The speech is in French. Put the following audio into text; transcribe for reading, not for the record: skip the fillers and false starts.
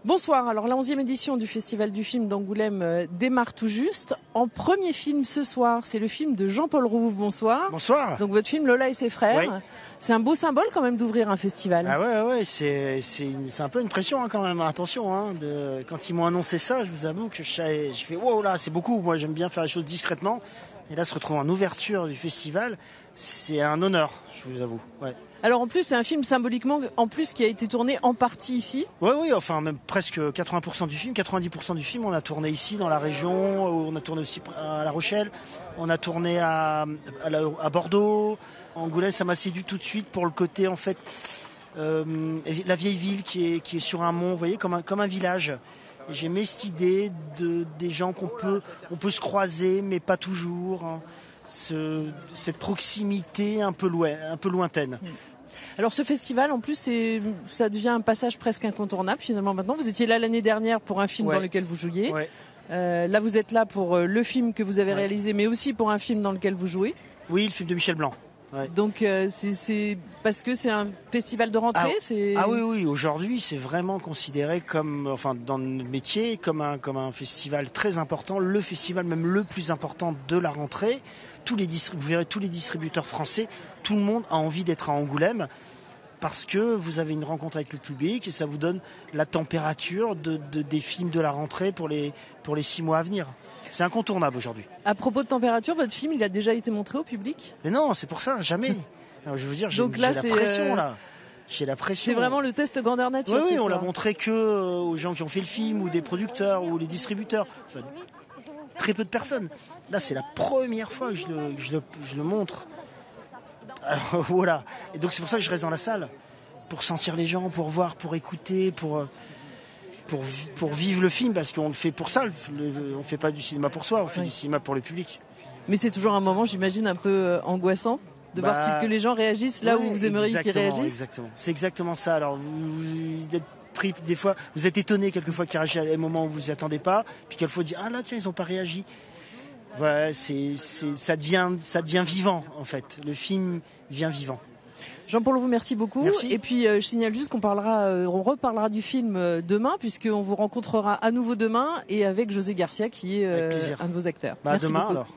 Bonsoir, alors la 11e édition du Festival du film d'Angoulême démarre tout juste. En premier film ce soir, c'est le film de Jean-Paul Rouve. Bonsoir. Bonsoir. Donc votre film Lola et ses frères. Oui. C'est un beau symbole quand même d'ouvrir un festival. Ah ouais, c'est un peu une pression quand même, attention. Quand ils m'ont annoncé ça, je vous avoue que je fais wow là, c'est beaucoup. Moi j'aime bien faire les choses discrètement. Et là se retrouver en ouverture du festival, c'est un honneur, je vous avoue. Ouais. Alors en plus c'est un film symboliquement qui a été tourné en partie ici. Oui, enfin même presque 80% du film, 90% du film on a tourné ici dans la région, on a tourné aussi à La Rochelle, on a tourné à Bordeaux, Angoulême. Ça m'a séduit tout de suite pour le côté en fait la vieille ville qui est sur un mont, vous voyez, comme un village. J'aimais cette idée des gens qu'on peut se croiser mais pas toujours. Cette proximité un peu lointaine. Alors ce festival, en plus, ça devient un passage presque incontournable finalement maintenant. Vous étiez là l'année dernière pour un film dans lequel vous jouiez. Ouais. Là, vous êtes là pour le film que vous avez réalisé, mais aussi pour un film dans lequel vous jouez. Oui, le film de Michel Blanc. Ouais. Donc c'est parce que c'est un festival de rentrée. Oui. Aujourd'hui, c'est vraiment considéré comme, dans notre métier, comme un festival très important, le festival même le plus important de la rentrée. Vous verrez tous les distributeurs français, tout le monde a envie d'être à Angoulême parce que vous avez une rencontre avec le public et ça vous donne la température des films de la rentrée pour les 6 mois à venir. C'est incontournable aujourd'hui. À propos de température, votre film, il a déjà été montré au public ? Mais non, c'est pour ça, jamais. Alors, je veux dire, j'ai la pression là. J'ai la pression. C'est vraiment le test grandeur nature. Oui, on l'a montré que aux gens qui ont fait le film ou des producteurs ou les distributeurs. Enfin, très peu de personnes. Là, c'est la première fois que je le montre. Alors voilà. Et donc c'est pour ça que je reste dans la salle, pour sentir les gens, pour voir, pour écouter, pour vivre le film, parce qu'on le fait pour ça. On fait pas du cinéma pour soi, on fait du cinéma pour le public. Mais c'est toujours un moment, j'imagine, un peu angoissant de voir si que les gens réagissent là où vous aimeriez qu'ils réagissent. Exactement. C'est exactement ça. Alors vous êtes pris des fois, vous êtes étonné quelquefois qu'ils réagissent à des moments où vous y attendez pas, puis quelquefois vous dites ah là tiens ils ont pas réagi. Voilà, ça devient vivant en fait. Le film devient vivant. Jean-Paul Rouve, merci beaucoup. Merci. Et puis je signale juste qu'on reparlera du film demain, puisqu'on vous rencontrera à nouveau demain et avec José Garcia qui est un de vos acteurs. Merci demain beaucoup. Alors.